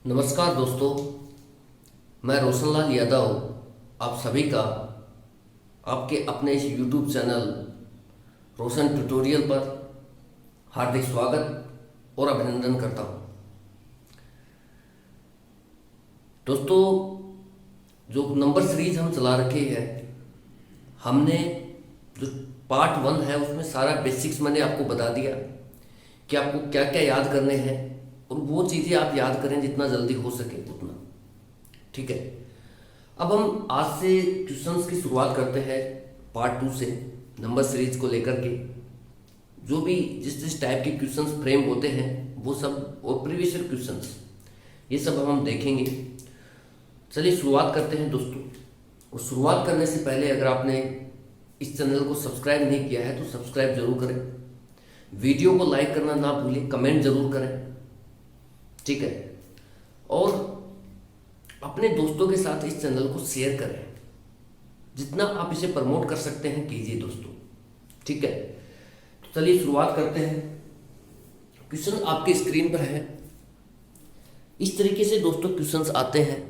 नमस्कार दोस्तों, मैं रोशनलाल यादव आप सभी का आपके अपने इस YouTube चैनल रोशन ट्यूटोरियल पर हार्दिक स्वागत और अभिनंदन करता हूं। दोस्तों, जो नंबर सीरीज हम चला रखे हैं, हमने जो पार्ट 1 है उसमें सारा बेसिक्स मैंने आपको बता दिया कि आपको क्या क्या याद करने हैं और वो चीज़ें आप याद करें जितना जल्दी हो सके उतना। ठीक है, अब हम आज से क्वेश्चंस की शुरुआत करते हैं पार्ट 2 से, नंबर सीरीज को लेकर के। जो भी जिस टाइप के क्वेश्चंस फ्रेम होते हैं वो सब, और प्रीवियस ईयर क्वेश्चंस, ये सब हम देखेंगे। चलिए शुरुआत करते हैं दोस्तों। और शुरुआत करने से पहले अगर आपने इस चैनल को सब्सक्राइब नहीं किया है तो सब्सक्राइब जरूर करें, वीडियो को लाइक करना ना भूलें, कमेंट जरूर करें। ठीक है, और अपने दोस्तों के साथ इस चैनल को शेयर करें, जितना आप इसे प्रमोट कर सकते हैं कीजिए दोस्तों। ठीक है, तो चलिए शुरुआत करते हैं। क्वेश्चन आपके स्क्रीन पर है। इस तरीके से दोस्तों क्वेश्चंस आते हैं।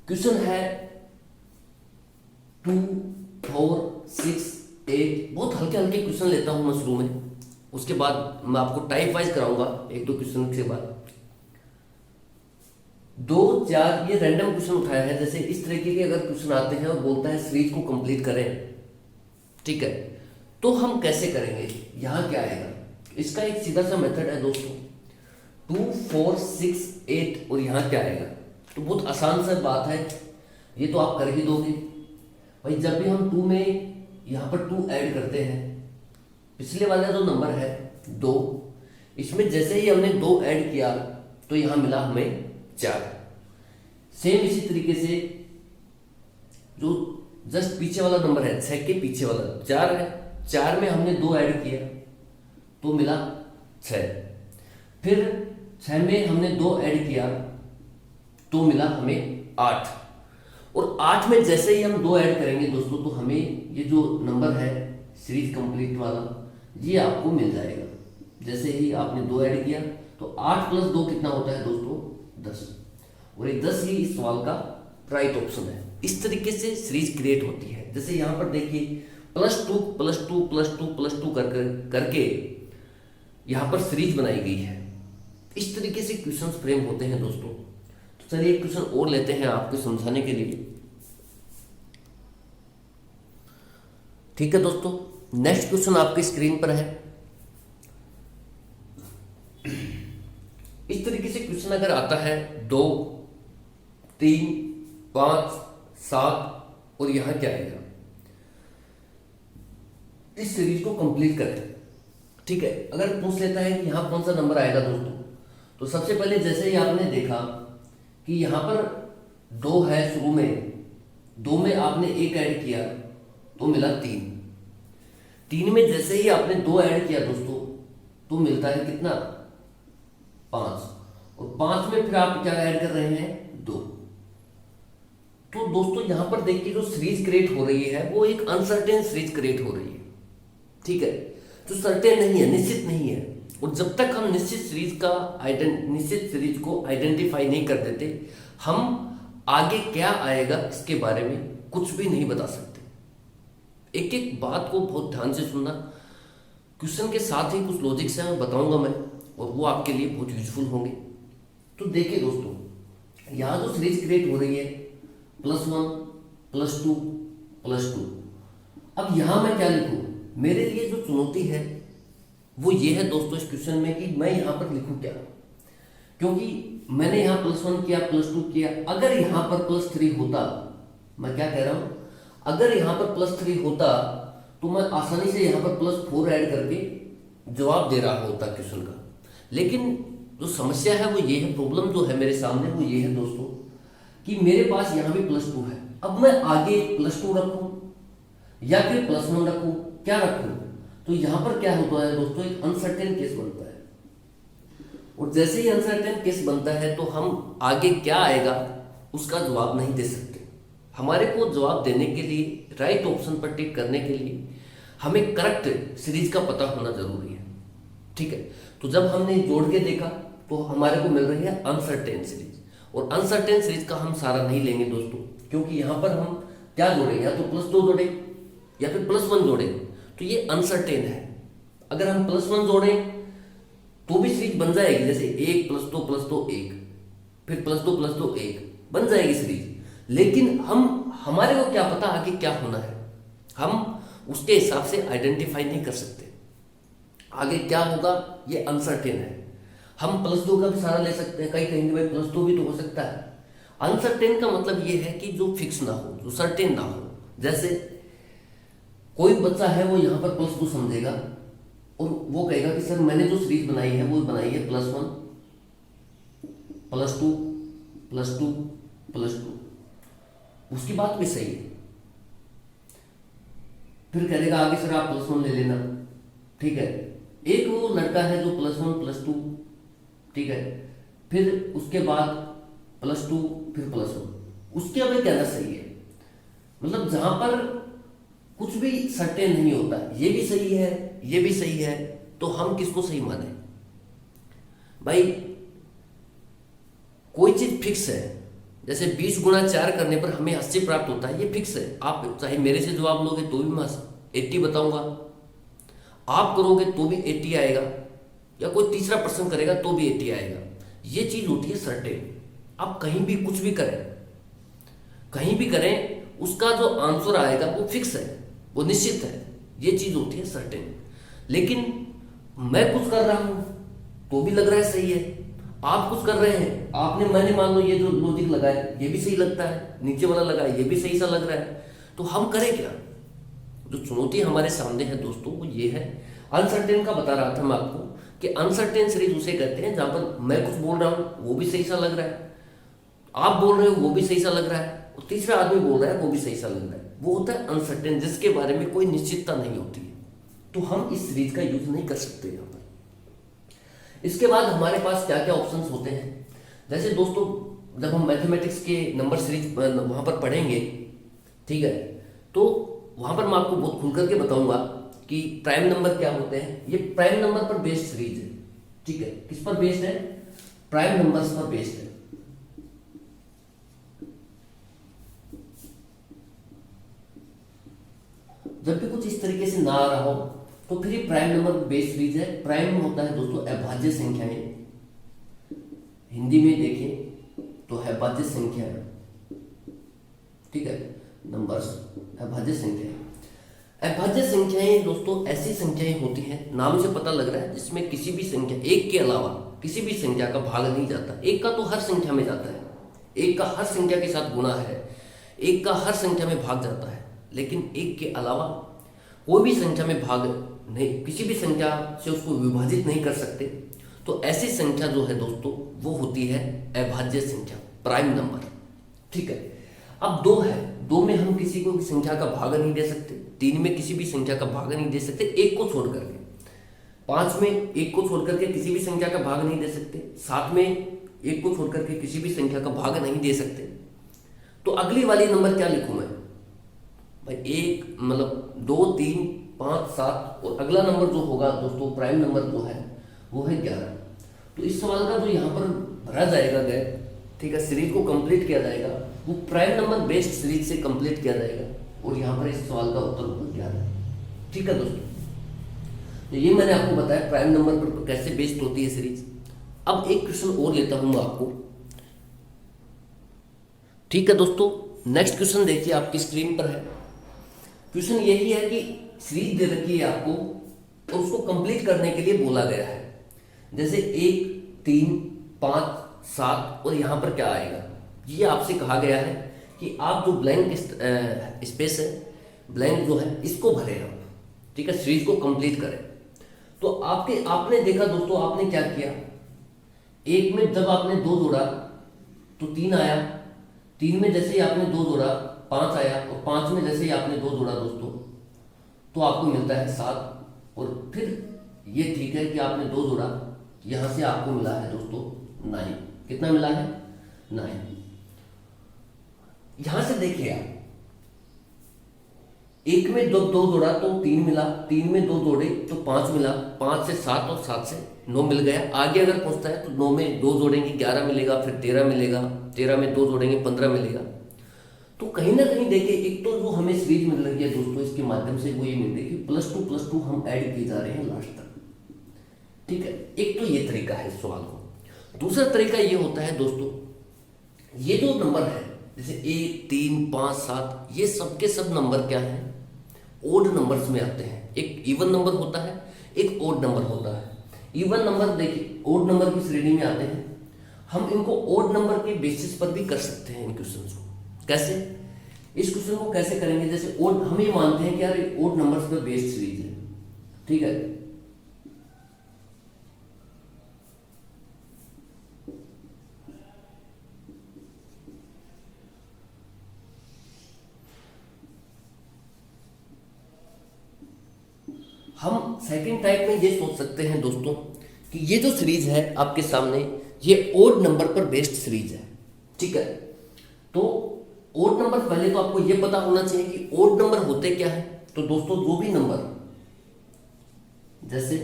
क्वेश्चन है 2, 4, 6, 8। बहुत हल्के हल्के क्वेश्चन लेता हूं मैं शुरू में, उसके बाद मैं आपको टाइप वाइज कराऊंगा एक दो क्वेश्चन के बाद। 2, 4 ये रैंडम क्वेश्चन उठाया है। जैसे इस तरीके के अगर क्वेश्चन आते हैं और बोलता है सीरीज को कंप्लीट करें, ठीक है, तो हम कैसे करेंगे, यहां क्या आएगा। इसका एक सीधा सा मेथड है दोस्तों, 2, 4, 6, 8 और यहां क्या आएगा। तो बहुत आसान सा बात है, ये तो आप कर ही दोगे भाई। जब भी हम 2 में यहां पर 2 ऐड करते हैं, पिछले वाला जो नंबर है 2, इसमें जैसे ही हमने 2 ऐड किया तो यहां मिला हमें 4। सेम इसी तरीके से जो जस्ट पीछे वाला नंबर है 6 के पीछे वाला 4 है, 4 में हमने 2 ऐड किया तो मिला 6। फिर 6 में हमने 2 ऐड किया तो मिला हमें 8। और 8 में जैसे ही हम 2 ऐड करेंगे दोस्तों तो हमें ये जो नंबर है सीरीज कंप्लीट वाला, ये आपको मिल जाएगा। जैसे ही आपने 2 ऐड किया तो 8 + 2 कितना होता है दोस्तों, 10। और ये 10 ही इस सवाल का राइट ऑप्शन है। इस तरीके से सीरीज क्रिएट होती है। जैसे यहां पर देखिए +2 +2 +2 +2 करके यहां पर सीरीज बनाई गई है। इस तरीके से क्वेश्चन फ्रेम होते हैं दोस्तों। तो चलिए एक क्वेश्चन और लेते हैं आपको समझाने के लिए। ठीक है दोस्तों, नेक्स्ट क्वेश्चन आपकी स्क्रीन पर है। इस तरीके से क्वेश्चन अगर आता है 2, 3, 5, 7 और यहां क्या आएगा, इस सीरीज को कंप्लीट करें। ठीक है, अगर पूछ लेता है कि यहां कौन सा नंबर आएगा दोस्तों, तो सबसे पहले जैसे ही आपने देखा कि यहां पर 2 है शुरू में, 2 में आपने 1 ऐड किया तो मिला 3। 3 में जैसे ही आपने 2 ऐड किया दोस्तों तो मिलता है कितना, 5। और 5 में फिर आप क्या ऐड कर रहे हैं, 2। तो दोस्तों यहां पर देखिए जो सीरीज क्रिएट हो रही है वो एक अनसर्टेन सीरीज क्रिएट हो रही है। ठीक है, जो सर्टेन नहीं है, निश्चित नहीं है। और जब तक हम निश्चित सीरीज को आइडेंटिफाई नहीं कर देते, हम आगे क्या आएगा इसके बारे में कुछ भी नहीं बता सकते। एक एक बात को बहुत ध्यान से सुनना, क्वेश्चन के साथ ही कुछ लॉजिक से मैं बताऊंगा मैं, और वो आपके लिए बहुत यूजफुल होंगे। तो देखिए दोस्तों, यहां जो सीरीज क्रिएट हो रही है +1 +2 +2। अब यहां मैं क्या लिखूं, मेरे लिए जो चुनौती है वो ये है दोस्तों इस क्वेश्चन में कि मैं यहां पर लिखूं क्या। क्योंकि मैंने यहां +1 किया, +2 किया। अगर यहां पर +3 होता, मैं क्या कह रहा हूं, अगर यहां पर +3 होता तो मैं आसानी से यहां पर +4 ऐड करके जवाब दे रहा होता क्वेश्चन का। लेकिन जो समस्या है वो ये है, प्रॉब्लम जो है मेरे सामने वो ये है दोस्तों कि मेरे पास यहां भी +2 है। अब मैं आगे +2 रखूं या फिर +1 रखूं, क्या रखूं, तो यहां पर क्या होता है दोस्तों, एक अनसर्टेन केस बनता है। और जैसे ही अनसर्टेन केस बनता है तो हम आगे क्या आएगा उसका जवाब नहीं दे सकते। हमारे को जवाब देने के लिए, राइट ऑप्शन पर टिक करने के लिए हमें करेक्ट सीरीज का पता होना जरूरी है। ठीक है, तो जब हमने जोड़ के देखा तो हमारे को मिल रही है अनसर्टेन सीरीज। और अनसर्टेन सीरीज का हम सारा नहीं लेंगे दोस्तों, क्योंकि यहाँ पर हम क्या जोड़े, या तो +2 जोड़े या फिर +1 जोड़े, तो ये अनसर्टेन है। अगर हम +1 जोड़ें तो भी सीरीज बन जाएगी, जैसे 1 + 2 + 2 1, फिर +2 + 2 1 बन जाएगी सीरीज। लेकिन हमारे को क्या पता आगे क्या होना है, हम उसके हिसाब से आइडेंटिफाई नहीं कर सकते आगे क्या होगा, ये अनसर्टेन है। हम +2 का भी सहारा ले सकते हैं, कई कहेंगे भाई +2 भी तो हो सकता है। अनसर्टेन का मतलब ये है कि जो फिक्स ना हो, जो सर्टेन ना हो। जैसे कोई बच्चा है वो यहाँ पर +2 समझेगा और वो कहेगा कि सर मैंने जो सीरीज बनाई है वो बनाई है +1 +2 +2 +2, उसकी बात भी सही है। फिर कह देगा आगे सर आप +1 ले लेना, ठीक है। एक वो लड़का है जो +1 +2, ठीक है, फिर उसके बाद +2 फिर +1, उसके अब कहना सही है। मतलब जहां पर कुछ भी सर्टेन नहीं होता, ये भी सही है ये भी सही है, तो हम किसको सही माने भाई। कोई चीज फिक्स है, जैसे 20 × 4 करने पर हमें 80 प्राप्त होता है, ये फिक्स है। आप चाहे मेरे से जवाब लोगे तो भी मैं 80 बताऊंगा, आप करोगे तो भी 80 आएगा, या कोई तीसरा पर्सन करेगा तो भी 80 आएगा। ये चीज होती है सर्टेन। आप कहीं भी कुछ भी करें, कहीं भी करें, उसका जो आंसर आएगा वो फिक्स है, वो निश्चित है। ये चीज होती है सर्टेन। लेकिन मैं कुछ कर रहा हूं तो भी लग रहा है सही है, आप कुछ कर रहे हैं, मैंने मान लो ये जो लॉजिक लगाया ये भी सही लगता है, नीचे वाला लगाया ये भी सही सा लग रहा है, तो हम करें क्या। जो चुनौती हमारे सामने है दोस्तों वो ये है। अनसर्टेन का बता रहा था मैं आपको कि अनसर्टेन सीरीज उसे कहते हैं जहां पर मैं कुछ बोल रहा हूं वो भी सही सा लग रहा है, आप बोल रहे हो वो भी सही सा लग रहा है, और तीसरा आदमी बोल रहा है वो भी सही सा लग रहा है। वो होता है अनसर्टेन, जिसके बारे में कोई निश्चितता नहीं होती है। तो हम इस सीरीज का यूज नहीं कर सकते यहाँ पर। इसके बाद हमारे पास क्या क्या ऑप्शंस होते हैं, जैसे दोस्तों जब हम मैथमेटिक्स के नंबर सीरीज वहां पर पढ़ेंगे, ठीक है, तो वहां पर मैं आपको बहुत खुल करके बताऊंगा कि प्राइम नंबर क्या होते हैं। ये प्राइम नंबर पर बेस्ड सीरीज है, ठीक है। किस पर बेस्ड है, प्राइम नंबर्स पर बेस्ड है। जब भी कुछ इस तरीके से ना आ रहा हो तो फिर ये प्राइम नंबर बेस्ड सीरीज है। प्राइम होता है दोस्तों अभाज्य संख्याएं, हिंदी में देखें तो अभाज्य संख्याएं, ठीक है, नंबर्स अभाज्य संख्याएं। अभाज्य संख्याएं दोस्तों ऐसी संख्याएं होती हैं, नाम से पता लग रहा है, जिसमें किसी भी संख्या, एक के अलावा किसी भी संख्या का भाग नहीं जाता। एक का तो हर संख्या में जाता है, एक का हर संख्या के साथ गुणा है, एक का हर संख्या में भाग जाता है, लेकिन एक के अलावा कोई भी संख्या में भाग नहीं, किसी भी संख्या से उसको विभाजित नहीं कर सकते। तो ऐसी संख्या जो है दोस्तों वो होती है अभाज्य संख्या, प्राइम नंबर, ठीक है। अब 2 है, 2 में हम किसी को भी संख्या का भाग नहीं दे सकते, 3 में किसी भी संख्या का भाग नहीं दे सकते, 1 को छोड़ करके, 5 में 1 को छोड़ करके किसी भी संख्या का भाग नहीं दे सकते, 7 में 1 को छोड़ करके किसी भी संख्या का भाग नहीं दे सकते। तो अगली वाली नंबर क्या लिखूं मैं भाई, 1 मतलब 2 3 5 7, और अगला नंबर जो होगा दोस्तों प्राइम नंबर जो है वो है 11। तो इस सवाल का जो यहाँ पर भरा जाएगा गैप, ठीक है, सीरीज को कंप्लीट किया जाएगा, वो प्राइम नंबर बेस्ड सीरीज से कंप्लीट किया जाएगा, और यहाँ पर इस सवाल का उत्तर होगा 11, ठीक है दोस्तों। तो ये मैंने आपको बताया प्राइम नंबर पर कैसे बेस्ड होती है सीरीज। अब एक क्वेश्चन और लेता हूँ आपको, ठीक है दोस्तों। नेक्स्ट क्वेश्चन देखिए आपकी स्क्रीन पर है। क्वेश्चन यही है कि सीरीज दे रखी है आपको और उसको कंप्लीट करने के लिए बोला गया है। जैसे 1 3 5 7, और यहां पर क्या आएगा, ये आपसे कहा गया है कि आप जो ब्लैंक स्पेस है, ब्लैंक जो है, इसको भरे आप, ठीक है, सीरीज को कंप्लीट करें। तो आपने देखा दोस्तों, आपने क्या किया, 1 में जब आपने 2 जोड़ा तो 3 आया, 3 में जैसे ही आपने 2 जोड़ा 5 आया, और 5 में जैसे ही आपने 2 जोड़ा दोस्तों तो आपको मिलता है 7। और फिर ये ठीक है कि आपने 2 जोड़ा, यहां से आपको मिला है दोस्तों 9। कितना मिला है, 9। यहां से देखिए आप, एक में दो दो जोड़ा तो 3 मिला, 3 में 2 जोड़े तो 5 मिला, 5 से 7 और 7 से 9 मिल गया। आगे अगर पूछता है तो 9 में 2 जोड़ेंगे 11 मिलेगा, फिर 13 मिलेगा, 13 में 2 जोड़ेंगे 15 मिलेगा। तो कहीं ना कहीं देखिए एक तो जो हमें सीरीज मिल रही है दोस्तों इसके माध्यम से वो ये मिल रही है कि +2 हम ऐड किए जा रहे हैं लास्ट तक। ठीक है, एक तो ये तरीका है इस सवाल को। दूसरा तरीका ये होता है दोस्तों, ये जो नंबर है जैसे 1 3 5 7 ये सब के सब नंबर क्या है, ओड नंबर्स में आते हैं। एक इवन नंबर होता है, एक ओड नंबर होता है। इवन नंबर देखिए ओड नंबर की श्रेणी में आते हैं। हम इनको ओड नंबर के बेसिस पर भी कर सकते हैं इन क्वेश्चन को। कैसे? इस क्वेश्चन को कैसे करेंगे, जैसे ओड हम ये मानते हैं कि यार ओड नंबर्स पर बेस्ड सीरीज है। ठीक है, हम सेकंड टाइप में ये सोच सकते हैं दोस्तों कि ये जो सीरीज है आपके सामने ये ओड नंबर पर बेस्ड सीरीज है। ठीक है, तो ओड नंबर पहले तो आपको ये पता होना चाहिए कि ओड नंबर होते क्या है। तो दोस्तों जो भी नंबर जैसे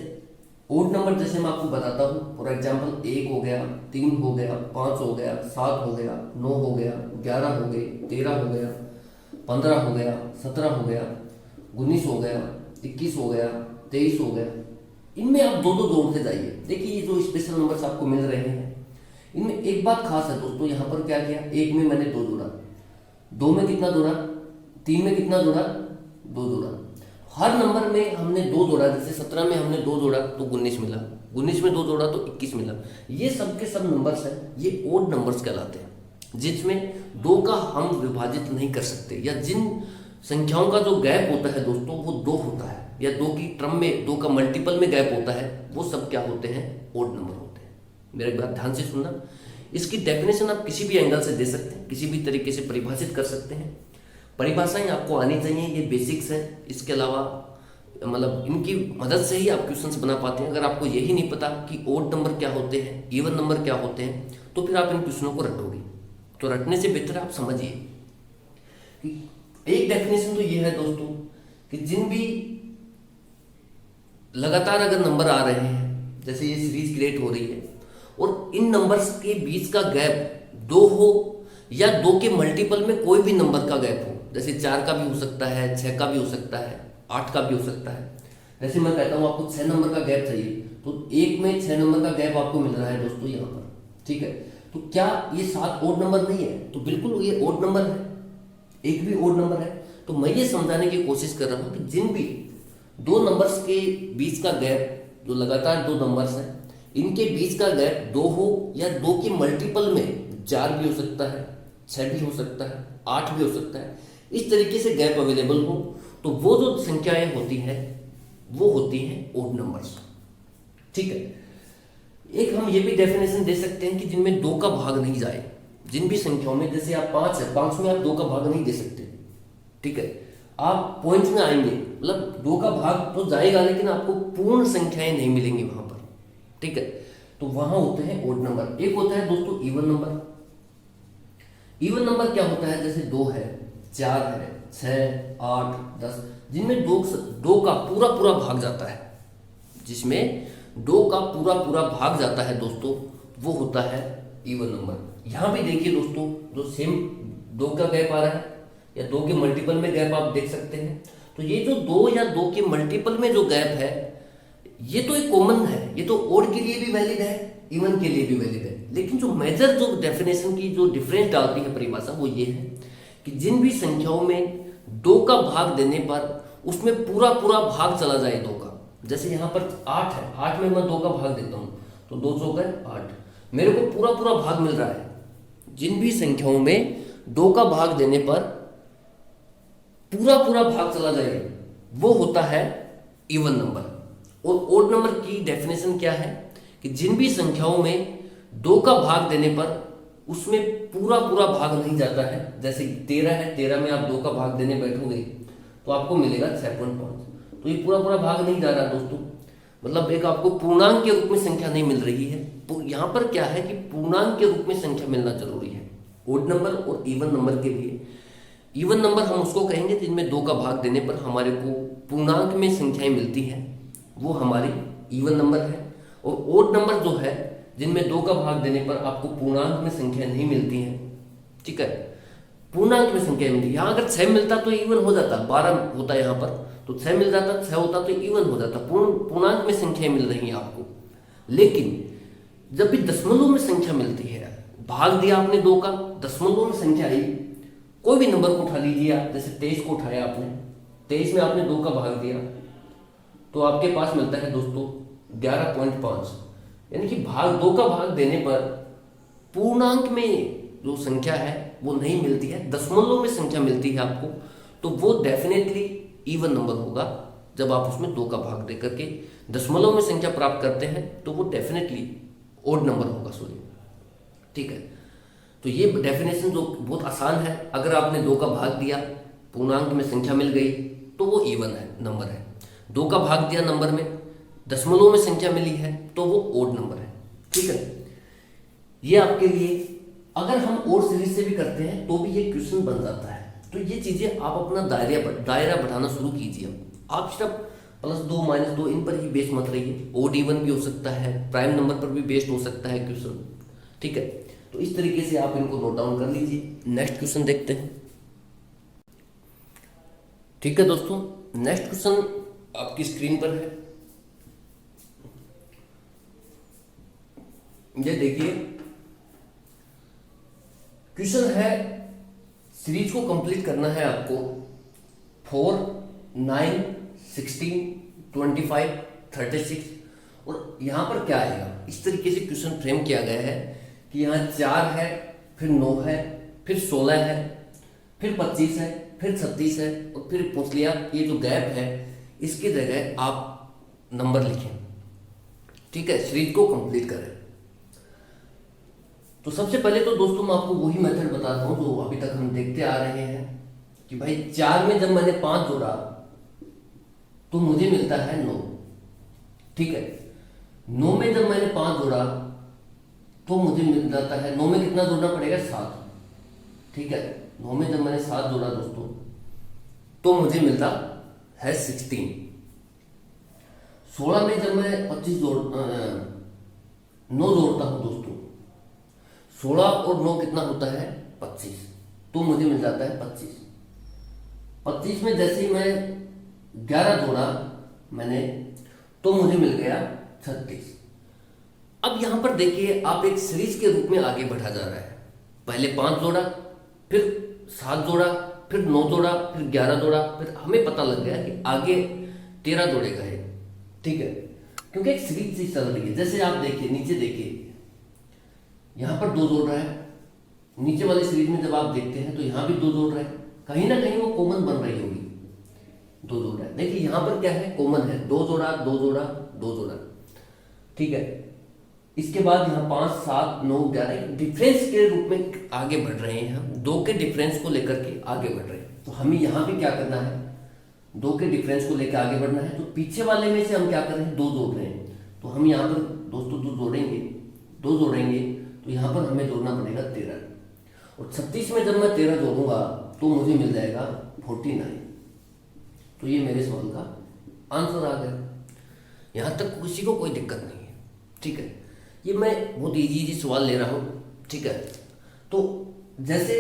ओड नंबर जैसे मैं आपको बताता हूँ, फॉर एग्जांपल 1 हो गया, 3 हो गया, 5 हो गया, 7 हो गया, 9 हो गया, 11 हो गए, 13 हो गया, 15 हो गया, 17 हो गया, 19 हो गया, 21 हो गया, 23 हो गया। इनमें आप दो दो जोड़ते जाइए। देखिए ये जो स्पेशल नंबर्स आपको मिल रहे हैं इनमें एक बात खास है दोस्तों, यहाँ पर क्या किया, 1 में मैंने 2 जोड़ा, 2 में कितना जोड़ा, 3 में कितना जोड़ा, 2 जोड़ा। हर नंबर में हमने 2 जोड़ा, जैसे 17 में हमने 2 जोड़ा तो 19 मिला, 19 में 2 जोड़ा तो 21 मिला। ये सब के सब नंबर्स हैं, ये ओड नंबर्स कहलाते हैं जिसमें 2 का हम विभाजित नहीं कर सकते, या जिन संख्याओं का जो गैप होता है दोस्तों वो 2 होता है, या 2 की टर्म में 2 का मल्टीपल में गैप होता है, वो सब क्या होते हैं, ओड नंबर होते हैं। मेरे बात ध्यान से सुनना। इसकी डेफिनेशन आप किसी भी एंगल से दे सकते हैं, किसी भी तरीके से परिभाषित कर सकते हैं। परिभाषाएं आपको आनी चाहिए, ये बेसिक्स हैं। इसके अलावा मतलब इनकी मदद से ही आप क्वेश्चंस बना पाते हैं। अगर आपको यही नहीं पता कि ओड नंबर क्या होते हैं, इवन नंबर क्या होते हैं, तो फिर आप इन क्वेश्चनों को रटोगे। तो रटने से बेहतर आप समझिए कि एक डेफिनेशन तो ये है दोस्तों कि जिन भी लगातार अगर नंबर आ रहे हैं, जैसे ये सीरीज क्रिएट हो रही है और इन नंबर्स के बीच का गैप 2 हो या 2 के मल्टीपल में कोई भी नंबर का गैप हो, जैसे 4 का भी हो सकता है, 6 का भी हो सकता है, 8 का भी हो सकता है। जैसे मैं कहता हूँ आपको 6 नंबर का गैप चाहिए, तो 1 में 6 नंबर का गैप आपको मिल रहा है दोस्तों यहाँ पर। ठीक है, तो क्या ये 7 ओड नंबर नहीं है? तो बिल्कुल ये ओड नंबर है, एक भी ओड नंबर है। तो मैं ये समझाने की कोशिश कर रहा हूँ कि जिन भी 2 नंबर्स के बीच का गैप, जो लगातार 2 नंबर्स हैं, इनके बीच का गैप 2 हो या 2 के मल्टीपल में 4 भी हो सकता है, 6 भी हो सकता है, 8 भी हो सकता है, इस तरीके से गैप अवेलेबल हो, तो वो जो संख्याएं होती हैं वो होती हैं ओड नंबर्स। ठीक है, एक हम ये भी डेफिनेशन दे सकते हैं कि जिनमें 2 का भाग नहीं जाए, जिन भी संख्याओं में, जैसे आप 5 है, 5 में आप 2 का भाग नहीं दे सकते। ठीक है, आप पॉइंट्स में आएंगे, मतलब 2 का भाग तो जाएगा लेकिन आपको पूर्ण संख्याएं नहीं मिलेंगी वहां पर। ठीक है, तो वहां होते हैं ओड नंबर। एक होता है दोस्तों इवन नंबर। इवन नंबर क्या होता है, जैसे 2 है, 4 है, 6, 8, 10, जिनमें 2 का पूरा पूरा भाग जाता है, जिसमें 2 का पूरा पूरा भाग जाता है दोस्तों, वो होता है इवन नंबर। यहां भी देखिए दोस्तों, जो सेम 2 का गैप आ रहा है या 2 के मल्टीपल में गैप आप देख सकते हैं। तो ये जो 2 या 2 के मल्टीपल में जो गैप है, ये तो एक कॉमन है, ये तो ओड के लिए भी वैलिड है, इवन के लिए भी वैलिड है। लेकिन जो मेजर जो डेफिनेशन की जो डिफरेंस डालती है परिभाषा, वो ये है कि जिन भी संख्याओं में 2 का भाग देने पर उसमें पूरा पूरा भाग चला जाए 2 का, जैसे यहाँ पर 8 है, 8 में मैं 2 का भाग देता हूँ तो 2 चौके 8, मेरे को पूरा पूरा भाग मिल रहा है। जिन भी संख्याओं में 2 का भाग देने पर पूरा पूरा भाग चला जाए, वो होता है इवन नंबर। और ओड नंबर की डेफिनेशन क्या है कि जिन भी संख्याओं में 2 का भाग देने पर उसमें पूरा पूरा भाग नहीं जाता है, जैसे 13 है, 13 में आप 2 का भाग देने बैठोगे तो आपको मिलेगा 6.5, तो ये पूरा पूरा भाग नहीं जा रहा दोस्तों, मतलब एक आपको पूर्णांक के रूप में संख्या नहीं मिल रही है। तो यहाँ पर क्या है कि पूर्णांक के रूप में संख्या मिलना जरूरी है ओड नंबर और इवन नंबर के लिए। इवन नंबर हम उसको कहेंगे जिनमें 2 का भाग देने पर हमारे को पूर्णांक में संख्याएं मिलती हैं, वो हमारी इवन नंबर है। और ओड नंबर जो है जिनमें 2 का भाग देने पर आपको पूर्णांक में संख्या नहीं मिलती है, ठीक है, पूर्णांक में संख्या मिलती है। यहाँ अगर 6 मिलता तो इवन हो जाता, 12 होता है यहाँ पर तो 6 मिल जाता, 6 होता तो इवन हो जाता, पूर्णांक में संख्या मिल रही है आपको। लेकिन जब भी दशमलव में संख्या मिलती है, भाग दिया आपने 2 का, दशमलव में संख्या आई, कोई भी नंबर को उठा लीजिए आप, जैसे 23 को उठाया आपने, 23 में आपने 2 का भाग दिया तो आपके पास मिलता है दोस्तों 11.5, यानी कि 2 का भाग देने पर पूर्णांक में जो संख्या है वो नहीं मिलती है, दशमलव में संख्या मिलती है आपको, तो वो डेफिनेटली इवन नंबर होगा। जब आप उसमें 2 का भाग दे करके दशमलव में संख्या प्राप्त करते हैं तो वो डेफिनेटली ओड नंबर होगा, सॉरी, ठीक है। तो ये डेफिनेशन जो बहुत आसान है, अगर आपने 2 का भाग दिया, पूर्णांक में संख्या मिल गई तो वो इवन है, नंबर है। 2 का भाग दिया नंबर में, दशमलव में संख्या मिली है तो वो ओड नंबर है, ठीक है। ये आपके लिए, अगर हम और सीरीज से भी करते हैं तो भी ये क्वेश्चन बन जाता है। तो ये चीज़ें आप अपना दायरा बढ़ाना शुरू कीजिए। आप सिर्फ +2 -2 इन पर ही बेस मत रहिए, ओड इवन भी हो सकता है, प्राइम नंबर पर भी बेस्ड हो सकता है क्वेश्चन, ठीक है। तो इस तरीके से आप इनको नोट डाउन कर लीजिए। नेक्स्ट क्वेश्चन देखते हैं, ठीक है दोस्तों। नेक्स्ट क्वेश्चन आपकी स्क्रीन पर है, ये देखिए, क्वेश्चन है, सीरीज को कंप्लीट करना है आपको 4, 9, 16, 25, 36, और यहां पर क्या आएगा, इस तरीके से क्वेश्चन फ्रेम किया गया है कि यहाँ 4 है, फिर 9 है, फिर 16 है, फिर 25 है, फिर 36 है, और फिर पूछ लिया ये जो गैप है इसकी जगह आप नंबर लिखें, ठीक है, सीरीज को कंप्लीट करें। तो सबसे पहले तो दोस्तों मैं आपको वही मेथड बताता हूँ जो अभी तक हम देखते आ रहे हैं कि भाई 4 में जब मैंने 5 जोड़ा तो मुझे मिलता है 9, ठीक है। 9 में जब मैंने 5 जोड़ा तो मुझे मिल जाता है, 9 में कितना जोड़ना पड़ेगा, 7, ठीक है। 9 में जब मैंने 7 जोड़ा दोस्तों तो मुझे मिलता है 16। 16 में जब मैं 9 जोड़ता हूं दोस्तों, 16 और 9 कितना होता है, 25, तो मुझे मिल जाता है 25। 25 में जैसे ही मैं 11 जोड़ा मैंने तो मुझे मिल गया 36। अब यहां पर देखिए, आप एक सीरीज के रूप में आगे बढ़ा जा रहा है। पहले 5 जोड़ा, फिर 7 जोड़ा, फिर 9 जोड़ा, फिर 11 जोड़ा, फिर हमें पता लग गया कि आगे 13 जोड़ेगा ये, ठीक है, क्योंकि एक सीरीज से चल रही है। जैसे आप देखिए, नीचे देखिए, यहां पर 2 जोड़ रहा है, नीचे वाली सीरीज में जब आप देखते हैं तो यहां भी 2 जोड़ रहा है, कहीं ना कहीं वो कॉमन बन रही होगी, 2 जोड़ रहा है। देखिए यहां पर क्या है, कॉमन है, 2 जोड़ा, 2 जोड़ा, 2 जोड़ा, ठीक है। इसके बाद यहाँ 5, 7, 9, 11 डिफरेंस के रूप में आगे बढ़ रहे हैं हम, 2 के डिफरेंस को लेकर के आगे बढ़ रहे हैं। तो हमें यहाँ भी क्या करना है, 2 के डिफरेंस को लेकर आगे बढ़ना है। तो पीछे वाले में से हम क्या कर रहे हैं, 2 जोड़ रहे हैं, तो हम यहाँ पर दोस्तों 2 जोड़ेंगे, 2 जोड़ेंगे तो यहाँ पर हमें जोड़ना पड़ेगा 13, और 36 में जब मैं 13 जोड़ूंगा तो मुझे मिल जाएगा 49। तो ये मेरे सवाल का आंसर आ गया। यहाँ तक किसी को कोई दिक्कत नहीं है, ठीक है। ये मैं बहुत इजी सवाल ले रहा हूँ, ठीक है। तो जैसे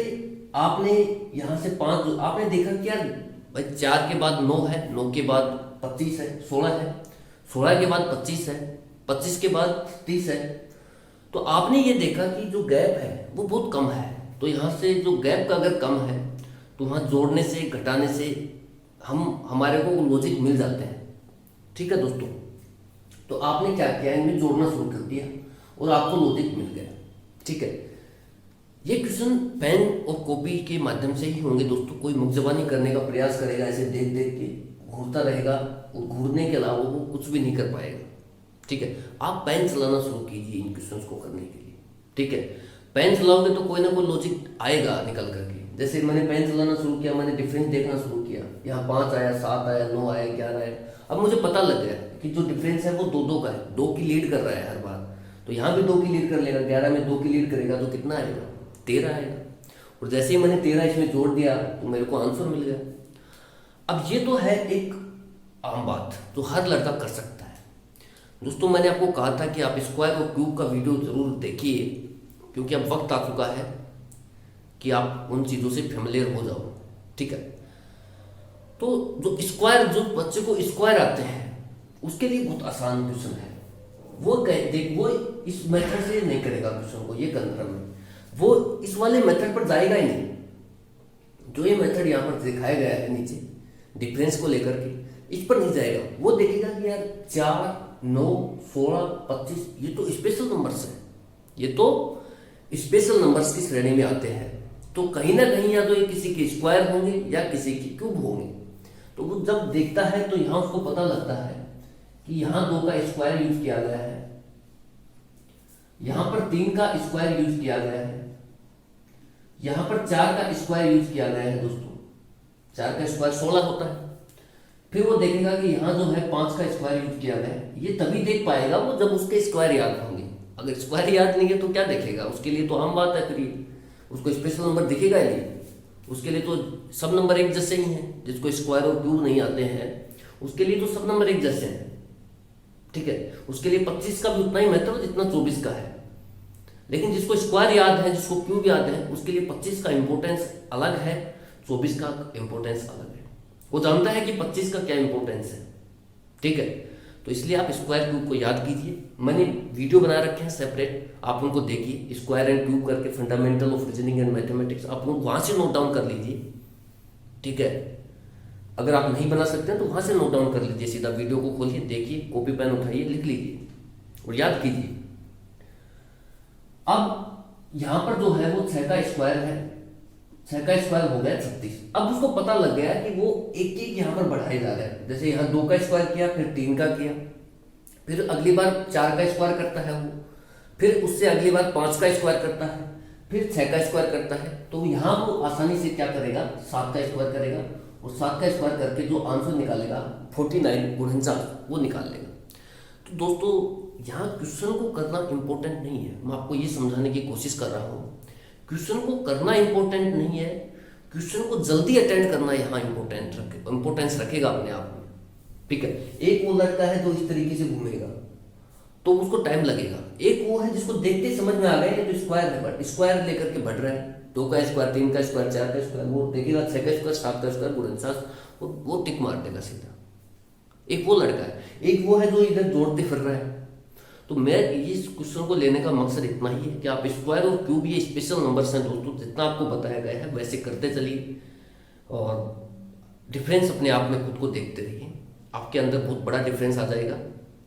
आपने यहाँ से 5 आपने देखा कि यार भाई 4 के बाद 9 है, 9 के बाद 25 है, 16 है, 16 के बाद 25 है, 25 के बाद 30 है। तो आपने ये देखा कि जो गैप है वो बहुत कम है। तो यहाँ से जो गैप का अगर कम है तो वहाँ जोड़ने से घटाने से हमारे को लॉजिक मिल जाते हैं, ठीक है दोस्तों। तो आपने क्या किया, इनमें जोड़ना शुरू कर दिया और आपको लॉजिक मिल गया, ठीक है। ये क्वेश्चन पेन और कॉपी के माध्यम से ही होंगे दोस्तों। कोई मुखजबानी करने का प्रयास करेगा ऐसे देख देख के, घूरता रहेगा और घूरने के अलावा वो कुछ भी नहीं कर पाएगा, ठीक है। आप पेन चलाना शुरू कीजिए इन क्वेश्चंस को करने के लिए, ठीक है। पेन चलाओगे तो कोई ना कोई लॉजिक आएगा निकल करके। जैसे मैंने पेन चलाना शुरू किया, मैंने डिफरेंस देखना शुरू किया, यहाँ 5 आया, 7 आया, 9 आया, 11 आया। अब मुझे पता लग गया कि जो डिफरेंस है वो 2-2 का है, 2 की लीड कर रहा है हर बार। तो यहाँ भी 2 की लीड कर लेगा, 11 में 2 की लीड करेगा तो कितना आएगा, 13 आएगा। और जैसे ही मैंने 13 इसमें जोड़ दिया तो मेरे को आंसर मिल गया। अब ये तो है एक आम बात जो हर लड़का कर सकता है। दोस्तों मैंने आपको कहा था कि आप स्क्वायर और क्यूब का वीडियो ज़रूर देखिए, क्योंकि अब वक्त आ चुका है कि आप उन चीज़ों से फेमिलियर हो जाओ, ठीक है। तो जो स्क्वायर, जो बच्चे को स्क्वायर आते हैं उसके लिए बहुत आसान क्वेश्चन है। वो इस मेथड से नहीं करेगा क्वेश्चन को, ये कंफर्म है। वो इस वाले मेथड पर जाएगा ही नहीं। जो ये मेथड यहाँ पर दिखाया गया है नीचे डिफरेंस को लेकर के, इस पर नहीं जाएगा। वो देखेगा कि यार 4, 9, 16, 25 ये तो स्पेशल नंबर्स है, ये तो स्पेशल नंबर्स की श्रेणी में आते हैं। तो कहीं ना कहीं या तो ये किसी के स्क्वायर होंगे या किसी की क्यूब होंगे। तो वो जब देखता है तो यहाँ उसको पता लगता है कि यहाँ 2 का स्क्वायर यूज किया गया है, यहाँ पर 3 का स्क्वायर यूज किया गया है, यहाँ पर 4 का स्क्वायर यूज किया गया है। दोस्तों 4 का स्क्वायर 16 होता है। फिर वो देखेगा कि यहाँ जो है 5 का स्क्वायर यूज किया गया है। ये तभी देख पाएगा वो जब उसके स्क्वायर याद होंगे। अगर स्क्वायर याद नहीं है तो क्या देखेगा? उसके लिए तो आम बात है, फिर उसको स्पेशल नंबर दिखेगा ही नहीं। उसके लिए तो सब नंबर एक जैसे ही हैं। जिसको स्क्वायर और क्यूब नहीं आते हैं उसके लिए तो सब नंबर एक जैसे हैं, ठीक है। उसके लिए 25 का भी उतना ही महत्व जितना 24 का है। लेकिन जिसको स्क्वायर याद है, जिसको क्यूब याद है, उसके लिए 25 का इंपॉर्टेंस अलग है, 24 का इंपॉर्टेंस अलग है। वो जानता है कि 25 का क्या इंपॉर्टेंस है, ठीक है। तो इसलिए आप स्क्वायर क्यूब को याद कीजिए। मैंने वीडियो बना रखे हैं सेपरेट, आप उनको देखिए। स्क्वायर एंड क्यूब करके fundamental of reasoning and mathematics, आप लोग वहाँ से नोट डाउन कर लीजिए, ठीक है। अगर आप नहीं बना सकते हैं तो वहाँ से नोट डाउन कर लीजिए। सीधा वीडियो को खोलिए, देखिए, कॉपी पेन उठाइए, लिख लीजिए और याद कीजिए। अब यहाँ पर जो है वो 6 का स्क्वायर है, 6 का स्क्वायर हो गया 36। अब उसको पता लग गया कि वो एक एक यहाँ पर बढ़ाए जा रहा है। जैसे यहाँ 2 का स्क्वायर किया, फिर 3 का किया, फिर अगली बार 4 का स्क्वायर करता है वो, फिर उससे अगली बार 5 का स्क्वायर करता है, फिर 6 का स्क्वायर करता है। तो यहाँ वो आसानी से क्या करेगा, 7 का स्क्वायर करेगा और 7 का स्क्वायर करके जो आंसर निकालेगा 49 49 वो निकाल लेगा। तो दोस्तों यहाँ क्वेश्चन को करना इंपॉर्टेंट नहीं है, मैं आपको ये समझाने की कोशिश कर रहा हूँ। क्वेश्चन को करना इंपॉर्टेंट नहीं है, क्वेश्चन को जल्दी अटेंड करना यहाँ इंपॉर्टेंस रखेगा अपने आप में, ठीक है। एक वो लड़का है जो इस तरीके से घूमेगा तो उसको टाइम लगेगा। एक वो है जिसको देखते समझ में आ गया कि स्क्वायर है, बट स्क्वायर लेकर के बढ़ रहा है। 2 का स्क्वायर, 3 का स्क्वायर, 4 का स्क्वायर, वो देखेगा 6 का स्क्वायर, 7 का स्क्वायर, 49, वो टिक मार देगा सीधा। एक वो लड़का है, एक वो है जो इधर जोड़ते फिर रहा है। तो मैं इस क्वेश्चन को लेने का मकसद इतना ही है कि आप स्क्वायर और क्यूब ये स्पेशल नंबर्स हैं दोस्तों, जितना आपको बताया गया है वैसे करते चलिए और डिफरेंस अपने आप में खुद को देखते रहिए। आपके अंदर बहुत बड़ा डिफरेंस आ जाएगा,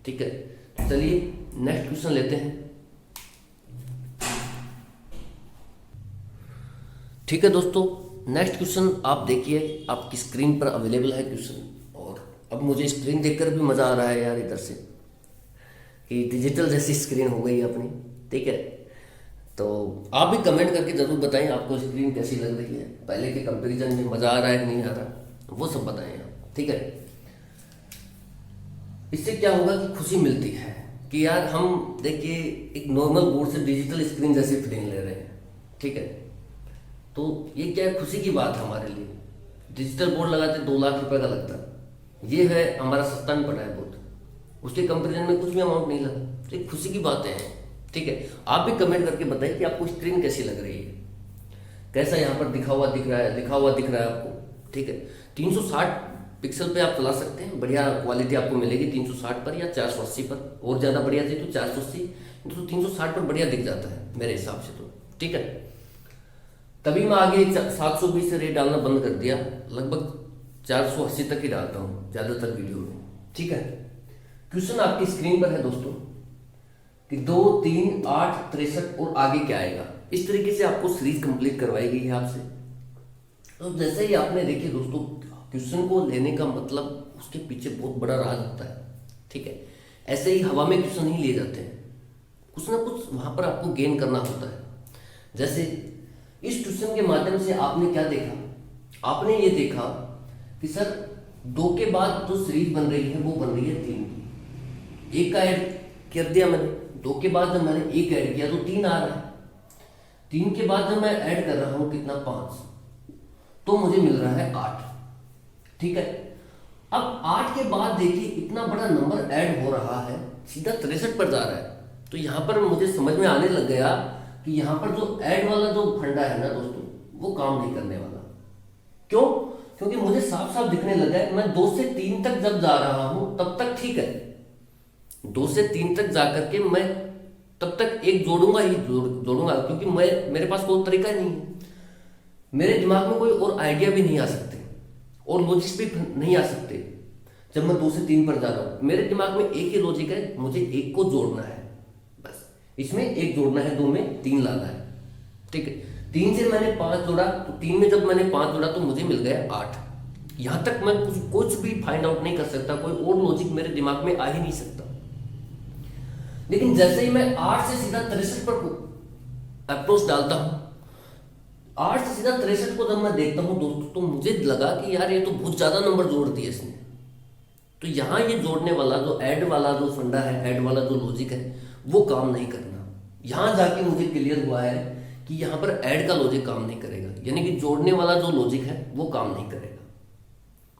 ठीक है। तो चलिए नेक्स्ट क्वेश्चन लेते हैं, ठीक है दोस्तों। नेक्स्ट क्वेश्चन आप देखिए, आपकी स्क्रीन पर अवेलेबल है क्वेश्चन। और अब मुझे स्क्रीन देखकर भी मज़ा आ रहा है यार, इधर से कि डिजिटल जैसी स्क्रीन हो गई अपनी, ठीक है। तो आप भी कमेंट करके ज़रूर बताएं आपको स्क्रीन कैसी लग रही है, पहले के कंपैरिजन में मज़ा आ रहा है नहीं आ रहा, वो सब बताएं आप, ठीक है। इससे क्या होगा कि खुशी मिलती है कि यार हम देखिए एक नॉर्मल बोर्ड से डिजिटल स्क्रीन जैसी फीलिंग ले रहे हैं, ठीक है। तो ये क्या है, खुशी की बात है हमारे लिए। डिजिटल बोर्ड लगाते 2 लाख रुपए का लगता, ये है हमारा सस्ता में पड़ा है बोर्ड, उसके कंपेरिजन में कुछ भी अमाउंट नहीं लगा। तो एक खुशी की बातें हैं, ठीक है। आप भी कमेंट करके बताइए कि आपको स्क्रीन कैसी लग रही है, कैसा यहाँ पर लिखा हुआ दिख रहा है आपको, ठीक है। 360 पिक्सल पे आप चला सकते हैं, बढ़िया क्वालिटी आपको मिलेगी 360 पर या 480 पर। और ज़्यादा बढ़िया चाहिए तो 480, तो 360 पर बढ़िया दिख जाता है मेरे हिसाब से, तो ठीक है। तभी मैं आगे 720 से रेट डालना बंद कर दिया, लगभग 480 तक ही डालता हूँ ज़्यादातर वीडियो में, ठीक है। क्वेश्चन आपकी स्क्रीन पर है दोस्तों कि 2, 3, 8, 63 और आगे क्या आएगा। इस तरीके से आपको सीरीज कंप्लीट करवाई गई है आपसे। तो जैसे ही आपने देखिए दोस्तों, क्वेश्चन को लेने का मतलब उसके पीछे बहुत बड़ा राज होता है, ठीक है। ऐसे ही हवा में क्वेश्चन नहीं लिए जाते हैं, कुछ ना कुछ वहाँ पर आपको गेन करना होता है। जैसे इस क्वेश्चन के माध्यम से आपने क्या देखा, आपने ये देखा कि सर 2 के बाद जो सीरीज बन रही है वो बन रही है 3 की। 1 का ऐड कर दिया मैंने, 2 के बाद जब मैंने 1 ऐड किया तो 3 आ रहा है। 3 के बाद जब मैं ऐड कर रहा हूं कितना 5, तो मुझे मिल रहा है 8। ठीक है, अब 8 के बाद देखिए इतना बड़ा नंबर ऐड हो रहा है, सीधा 63 पर जा रहा है। तो यहां पर मुझे समझ में आने लग गया कि यहां पर जो ऐड वाला जो फंडा है ना दोस्तों, वो काम नहीं करने वाला। क्यों? क्योंकि मुझे साफ साफ दिखने लगा है, मैं 2 से 3 तक जब जा रहा हूं तब तक ठीक है, 2 से 3 तक जाकर के मैं तब तक एक जोड़ूंगा ही जोड़ूंगा, क्योंकि मेरे पास कोई तरीका नहीं है, मेरे दिमाग में कोई और आइडिया भी नहीं आ सकते और लॉजिक्स भी नहीं आ सकते। जब मैं 2 से 3 पर जा रहा हूं, मेरे दिमाग में एक ही लॉजिक है, मुझे एक को जोड़ना है, बस इसमें एक जोड़ना है, 2 में 3 लाना है। ठीक है, 3 से मैंने 5 जोड़ा, तो 3 में जब मैंने 5 जोड़ा तो मुझे मिल गया 8। यहां तक मैं कुछ भी फाइंड आउट नहीं कर सकता, कोई और लॉजिक मेरे दिमाग में आ ही नहीं सकता। लेकिन जैसे ही मैं 8 से सीधा 63 पर अप्रोच डालता हूं, 8 से सीधा 63 को जब मैं देखता हूं दोस्तों, तो मुझे लगा कि यार ये तो बहुत ज्यादा नंबर जोड़ दिए इसने। तो यहां ये जोड़ने वाला जो ऐड वाला जो फंडा है, ऐड वाला जो लॉजिक है, वो काम नहीं करना। यहां जाके मुझे क्लियर हुआ है कि यहां पर ऐड का लॉजिक काम नहीं करेगा, यानी कि जोड़ने वाला जो लॉजिक है वो काम नहीं करेगा।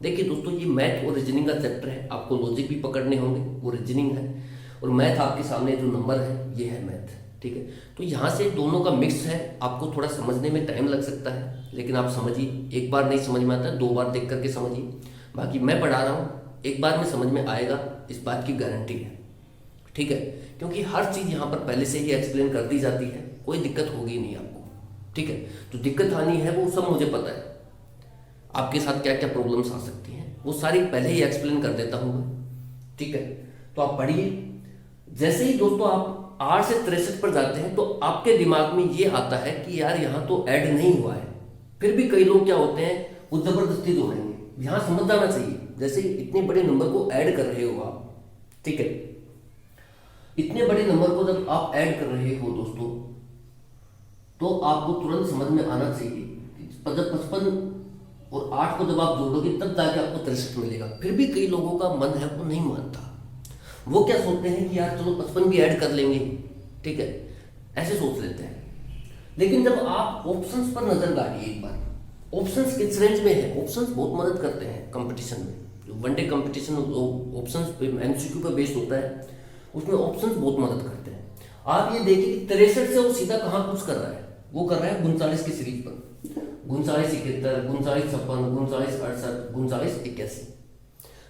देखिए दोस्तों, ये मैथ और रीजनिंग का चैप्टर है, आपको लॉजिक भी पकड़ने होंगे, वो रीजनिंग है, और मैथ आपके सामने जो नंबर है ये है मैथ। ठीक है, तो यहाँ से दोनों का मिक्स है, आपको थोड़ा समझने में टाइम लग सकता है, लेकिन आप समझिए, एक बार नहीं समझ में आता है, 2 बार देख करके समझिए। बाकी मैं पढ़ा रहा हूँ, एक बार में समझ में आएगा, इस बात की गारंटी है। ठीक है, क्योंकि हर चीज़ यहाँ पर पहले से ही एक्सप्लेन कर दी जाती है, कोई दिक्कत होगी नहीं आपको। ठीक है, जो दिक्कत आनी है वो सब मुझे पता है, आपके साथ क्या क्या प्रॉब्लम्स आ सकती हैं वो सारी पहले ही एक्सप्लेन कर देता हूँ मैं। ठीक है, तो आप पढ़िए। जैसे ही दोस्तों आप 8 से 63 पर जाते हैं, तो आपके दिमाग में ये आता है कि यार यहाँ तो ऐड नहीं हुआ है। फिर भी कई लोग क्या होते हैं, वो जबरदस्ती जोड़ेंगे। यहाँ समझ जाना चाहिए, जैसे इतने बड़े नंबर को ऐड कर रहे हो आप, ठीक है, इतने बड़े नंबर को जब आप ऐड कर रहे हो दोस्तों, तो आपको तुरंत समझ में आना चाहिए कि जब 55 और 8 को जब आप जोड़ोगे तब जाके आपको 63 मिलेगा। फिर भी कई लोगों का मन है वो नहीं मानता, वो क्या सोचते हैं कि यार चलो 55 भी ऐड कर लेंगे, ठीक है, ऐसे सोच लेते हैं। लेकिन जब आप ऑप्शंस पर नजर डालिए एक बार, ऑप्शंस किस रेंज में है, ऑप्शंस बहुत मदद करते हैं कंपटीशन में। जो वनडे कंपटीशन ऑप्शंस पे एमसीक्यू पे बेस्ड होता है, उसमें ऑप्शंस बहुत मदद करते हैं। आप ये देखिए कि 63 से वो सीधा कहाँ कुछ कर रहा है, वो कर रहा है 39 की सीरीज पर, 39 71, 39 56, 39 68, 39 81,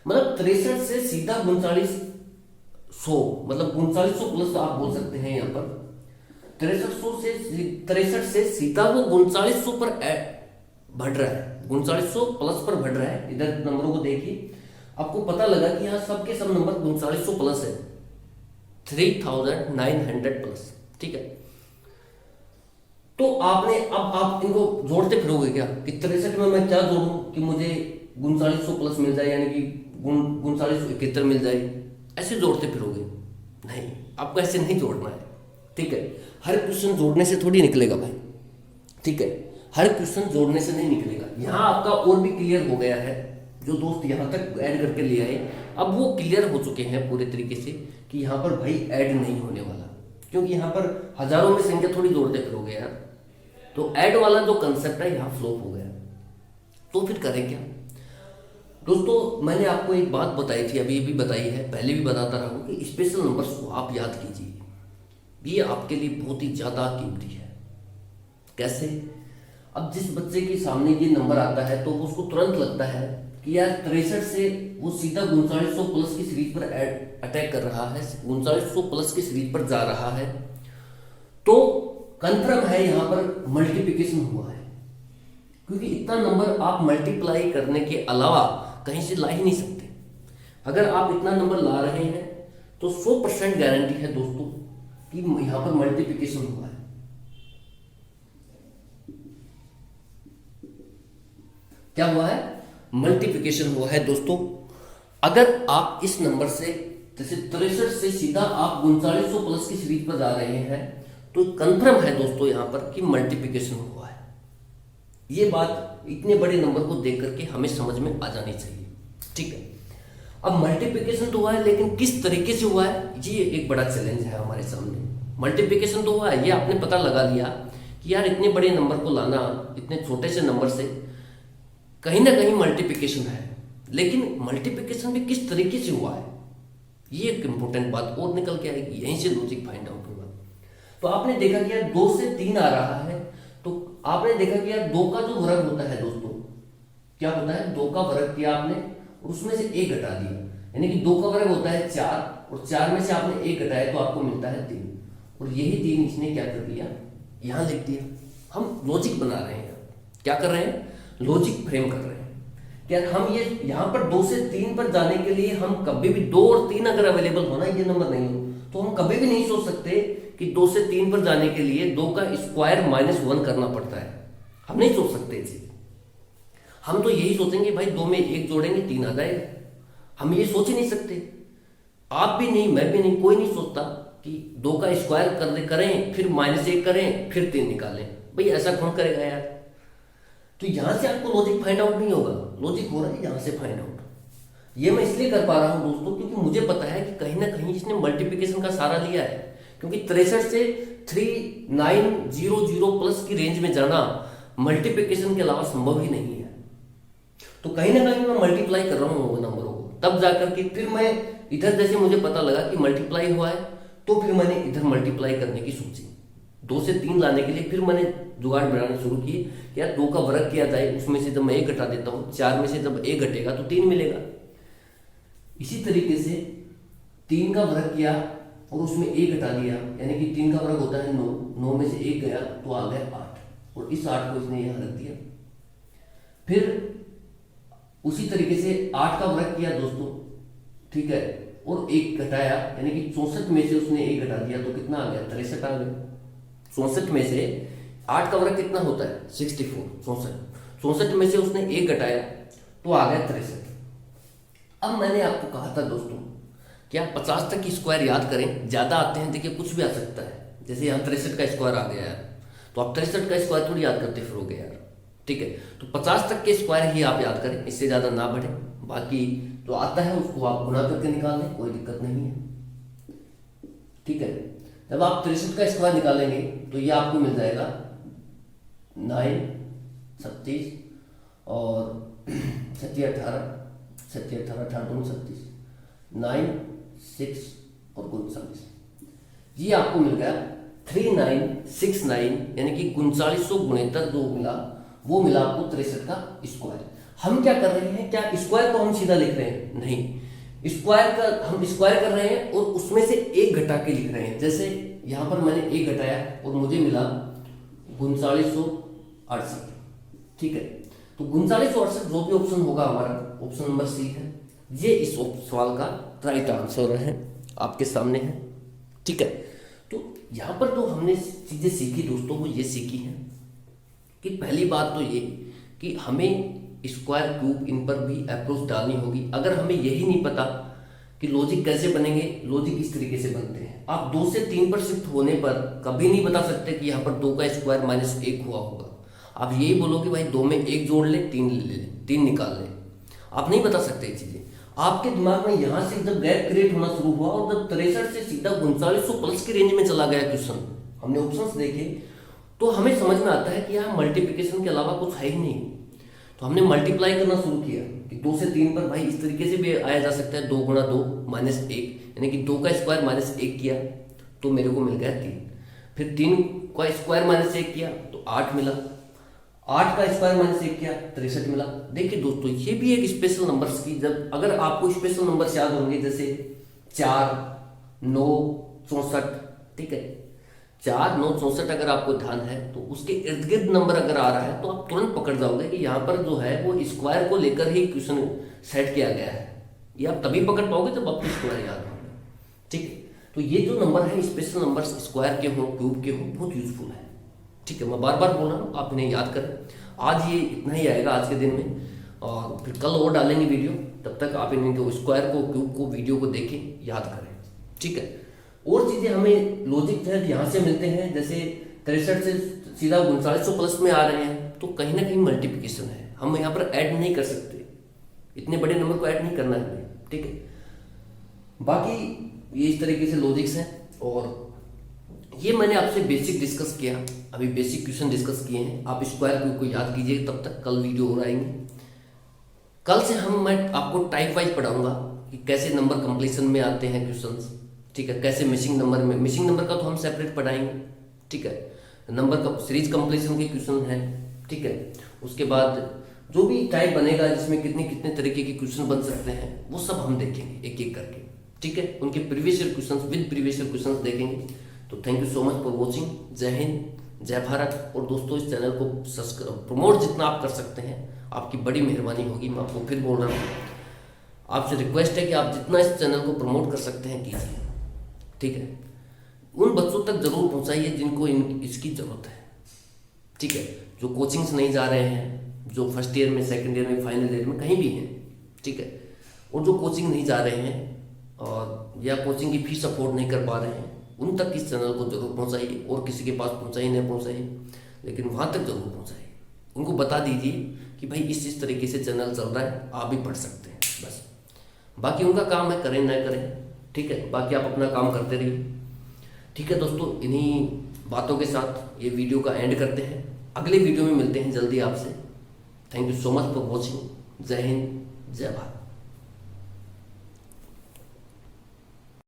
मतलब 63 से सीधा 3900, मतलब 3900 प्लस आप बोल सकते हैं यहाँ पर। 63 से सीधा वो 3900 पर बढ़ रहा है, 3900 प्लस पर बढ़ रहा है। इधर नंबरों को देखिए, आपको पता लगा कि यहाँ सबके सब नंबर 3900 प्लस है, 3900 प्लस। ठीक है, तो आपने अब आप इनको जोड़ते फिरोगे क्या कि 63 में मैं क्या जोड़ूं कि मुझे 3900 प्लस मिल जाए, यानी कि 3971 मिल जाए, ऐसे जोड़ते फिरोगे? नहीं, आपको ऐसे नहीं जोड़ना है। ठीक है, हर क्वेश्चन जोड़ने से थोड़ी निकलेगा भाई। ठीक है, हर क्वेश्चन जोड़ने से नहीं निकलेगा। यहाँ आपका और भी क्लियर हो गया है, जो दोस्त यहाँ तक ऐड करके ले आए अब वो क्लियर हो चुके हैं पूरे तरीके से कि यहाँ पर भाई ऐड नहीं होने वाला, क्योंकि यहाँ पर हजारों में संख्या थोड़ी जोड़ते फिरोगे यार, तो ऐड वाला जो कंसेप्ट है यहाँ फ्लॉप हो गया। तो फिर करें क्या दोस्तों? मैंने आपको एक बात बताई थी, अभी भी बताई है, पहले भी बताता रहा हूँ कि स्पेशल नंबर्स को आप याद कीजिए, ये आपके लिए बहुत ही ज़्यादा कीमती है। कैसे? अब जिस बच्चे के सामने ये नंबर आता है तो उसको तुरंत लगता है कि यार 63 से वो सीधा 3900 प्लस की सीरीज पर अटैक कर रहा है, 3900 प्लस की सीरीज पर जा रहा है, तो कंफर्म है यहाँ पर मल्टीप्लिकेशन हुआ है, क्योंकि इतना नंबर आप मल्टीप्लाई करने के अलावा कहीं से ला ही नहीं सकते। अगर आप इतना नंबर ला रहे हैं तो 100% गारंटी है दोस्तों कि यहां पर मल्टीप्लिकेशन हुआ है। क्या हुआ है? मल्टीप्लिकेशन हुआ है दोस्तों। अगर आप इस नंबर से जैसे 63 से सीधा आप 3900 प्लस की सीरीज पर जा रहे हैं तो कंफर्म है दोस्तों यहां पर कि मल्टीप्लिकेशन हुआ है। ये बात इतने बड़े नंबर को देख करके हमें समझ में आ जानी चाहिए। ठीक है, अब मल्टीप्लिकेशन तो हुआ है, लेकिन किस तरीके से हुआ है ये एक बड़ा चैलेंज है हमारे सामने। मल्टीप्लिकेशन तो हुआ है, ये आपने पता लगा लिया कि यार इतने बड़े नंबर को लाना इतने छोटे से नंबर से कहीं ना कहीं मल्टीप्लिकेशन है, लेकिन मल्टीप्लिकेशन भी किस तरीके से हुआ है, ये एक इंपॉर्टेंट बात और निकल के आएगी, यहीं से लॉजिक फाइंड आउट होगा। तो आपने देखा कि यार 2 से 3 आ रहा है, तो आपने देखा कि यार 2 का जो वर्ग होता है दोस्तों, क्या होता है, 2 का वर्ग किया आपने और उसमें से 1 घटा दिया, यानी कि 2 का वर्ग होता है 4 और 4 में से आपने 1 घटाया तो आपको मिलता है 3, और यही 3 इसने क्या कर दिया, यहां लिख दिया। हम लॉजिक बना रहे हैं, क्या कर रहे हैं, लॉजिक फ्रेम कर रहे हैं। यार हम ये यहाँ पर 2 से 3 पर जाने के लिए हम कभी भी 2 और 3 अगर अवेलेबल हो ना, ये नंबर नहीं हो, तो हम कभी भी नहीं सोच सकते कि 2 से 3 पर जाने के लिए 2 का स्क्वायर -1 करना पड़ता है, हम नहीं सोच सकते इसे। हम तो यही सोचेंगे भाई 2 में 1 जोड़ेंगे 3 आ जाएगा, हम ये सोच ही नहीं सकते, आप भी नहीं, मैं भी नहीं, कोई नहीं सोचता कि 2 का स्क्वायर करें फिर -1 करें फिर 3 निकालें, भाई ऐसा कौन करेगा यार। तो यहां से आपको लॉजिक फाइंड आउट नहीं होगा, लॉजिक हो रहा है यहां से फाइंड आउट। ये मैं इसलिए कर पा रहा हूं दोस्तों क्योंकि मुझे पता है कि कहीं ना कहीं इसने मल्टीप्लिकेशन का सहारा लिया है, क्योंकि 63 से 3900 प्लस की रेंज में जाना मल्टीप्लिकेशन के अलावा संभव ही नहीं है। तो कहीं ना कहीं मैं मल्टीप्लाई कर रहा हूँ नंबरों को, तब जाकर के फिर मैं इधर जैसे मुझे पता लगा कि मल्टीप्लाई हुआ है, तो फिर मैंने इधर मल्टीप्लाई करने की सोची। 2 से 3 लाने के लिए फिर मैंने जुगाड़ बनाने शुरू किए कि यार 2 का वर्ग किया जाए, उसमें से जब मैं 1 घटा देता हूँ, 4 में से जब 1 घटेगा तो 3 मिलेगा। इसी तरीके से 3 का वर्ग किया और उसमें 1 घटा दिया, यानी कि 3 का वर्ग होता है 9, 9 में से 1 गया तो आ गया 8, और इस 8 को इसने यहाँ रख दिया। फिर उसी तरीके से 8 का वर्ग किया दोस्तों, ठीक है, और 1 घटाया, यानी कि 64 में से उसने 1 घटा दिया तो कितना आ गया, 63 आ गया। 64 में से 8 का वर्ग कितना होता है, 64, 64 में से उसने 1 घटाया तो आ गया 63। अब मैंने आपको कहा था दोस्तों कि आप 50 तक की स्क्वायर याद करें, ज्यादा आते हैं, देखिए कुछ भी आ सकता है, जैसे यहाँ 63 का स्क्वायर आ गया यार, तो आप 63 का स्क्वायर थोड़ी याद करते फिरोगे यार, ठीक है। तो 50 तक के स्क्वायर ही आप याद करें, इससे ज्यादा ना बढ़े, बाकी जो आता है उसको आप गुना करके निकाल लें, कोई दिक्कत नहीं है, ठीक है। जब आप 63 का स्क्वायर निकालेंगे तो ये आपको मिल जाएगा 9, 37 और 18, 36, 9, 6 और 39, ये आपको मिल गया 3969, यानी कि 3900 गुणेतर जो मिला वो मिला आपको 63 का स्क्वायर। हम क्या कर रहे हैं, क्या स्क्वायर को हम सीधा लिख रहे हैं, नहीं, स्क्वायर का हम स्क्वायर कर रहे हैं और उसमें से 1 घटा के लिख रहे हैं। जैसे यहां पर मैंने 1 घटाया और मुझे मिला 3968, ठीक है। तो 3968 जो भी ऑप्शन होगा हमारा, ऑप्शन नंबर सी है, ये इस सवाल का राइट आंसर है, आपके सामने है, ठीक है। तो यहां पर तो हमने चीजें सीखी दोस्तों, वो ये सीखी है कि पहली बात तो ये कि हमें स्क्वायर क्यूब इन पर भी अप्रोच डालनी होगी। अगर हमें यही नहीं पता कि लॉजिक कैसे बनेंगे, लॉजिक इस तरीके से बनते हैं, आप 2 से 3 पर शिफ्ट होने पर कभी नहीं बता सकते कि यहाँ पर 2 का स्क्वायर -1 हुआ होगा। आप यही बोलो कि भाई 2 में 1 जोड़ ले, 3 ले ले, 3 निकाल ले, आप नहीं बता सकते ये चीजें। आपके दिमाग में यहाँ से जब गैप क्रिएट होना शुरू हुआ और जब 63 से सीधा 3900 प्लस की रेंज में चला गया क्वेश्चन, हमने ऑप्शंस देखे, तो हमें समझ में आता है कि यहाँ मल्टीप्लिकेशन के अलावा कुछ है ही नहीं। तो हमने मल्टीप्लाई करना शुरू किया कि 2 से 3 पर भाई इस तरीके से भी आया जा सकता है, 2 गुणा 2 -1, यानी कि 2 का स्क्वायर -1 किया तो मेरे को मिल गया 3, फिर 3 का स्क्वायर -1 किया तो 8 मिला, 8 का स्क्वायर -1 किया 63 मिला। देखिए दोस्तों, ये भी एक स्पेशल नंबर्स की, जब अगर आपको स्पेशल नंबर्स याद होंगे, जैसे 4, 9, 64, ठीक है, 4, 9, 64 अगर आपको ध्यान है तो उसके इर्द गिर्द नंबर अगर आ रहा है तो आप तुरंत पकड़ जाओगे कि यहाँ पर जो है वो स्क्वायर को लेकर ही क्वेश्चन सेट किया गया है। ये आप तभी पकड़ पाओगे जब आपको स्क्वायर याद होगा, ठीक है। तो ये जो नंबर है स्पेशल नंबर, स्क्वायर के हो क्यूब के हो, बहुत यूजफुल है, ठीक है। मैं बार बार बोल रहा हूँ, आप इन्हें याद करें। आज ये इतना ही आएगा आज के दिन में, और फिर कल और डालेंगे वीडियो, तब तक आप इन्हें स्क्वायर को क्यूब को वीडियो को देखें, याद करें, ठीक है। और चीजें हमें लॉजिक जो है यहाँ से मिलते हैं, जैसे 63 से सीधा 3900 प्लस में आ रहे हैं तो कहीं ना कहीं मल्टीप्लिकेशन है, हम यहाँ पर ऐड नहीं कर सकते, इतने बड़े नंबर को ऐड नहीं करना है, ठीक है। बाकी ये इस तरीके से लॉजिक्स हैं, और ये मैंने आपसे बेसिक डिस्कस किया, अभी बेसिक क्वेश्चन डिस्कस किए हैं। आप स्क्वायर क्यूब को याद कीजिए, तब तक कल वीडियो और आएंगे। कल से मैं आपको टाइप वाइज पढ़ाऊंगा कि कैसे नंबर कंप्लीशन में आते हैं क्वेश्चंस, ठीक है, कैसे मिसिंग नंबर में, मिसिंग नंबर का तो हम सेपरेट पढ़ाएंगे, ठीक है, नंबर का सीरीज कंप्लीशन के क्वेश्चन हैं, ठीक है। उसके बाद जो भी टाइप बनेगा जिसमें कितने कितने तरीके के क्वेश्चन बन सकते हैं वो सब हम देखेंगे एक एक करके, ठीक है। उनके previous year questions with previous year questions देखेंगे। तो thank you so much for watching. जय हिंद, जय भारत। और दोस्तों इस चैनल को सब्सक्राइब प्रमोट जितना आप कर सकते हैं आपकी बड़ी मेहरबानी होगी। मैं आपको फिर बोल रहा हूँ, आपसे रिक्वेस्ट है कि आप जितना इस चैनल को प्रमोट कर सकते हैं कीजिए, ठीक है। उन बच्चों तक जरूर पहुँचाइए जिनको इसकी ज़रूरत है, ठीक है, जो कोचिंग्स नहीं जा रहे हैं, जो फर्स्ट ईयर में, सेकंड ईयर में, फाइनल ईयर में कहीं भी हैं, ठीक है, और जो कोचिंग नहीं जा रहे हैं और या कोचिंग की फीस अफोर्ड नहीं कर पा रहे हैं, उन तक इस चैनल को जरूर पहुंचाइए। और किसी के पास पहुंचाइए नहीं पहुंचाइए, लेकिन वहाँ तक जरूर पहुंचाइए। उनको बता दीजिए कि भाई इस तरीके से चैनल चल रहा है, आप भी पढ़ सकते हैं। बस बाकी उनका काम है, करें ना करें, ठीक है, बाकी आप अपना काम करते रहिए, ठीक है। दोस्तों इन्हीं बातों के साथ ये वीडियो का एंड करते हैं। अगले वीडियो में मिलते हैं जल्दी आपसे। Thank you so much for watching. जय हिंद, जय भारत।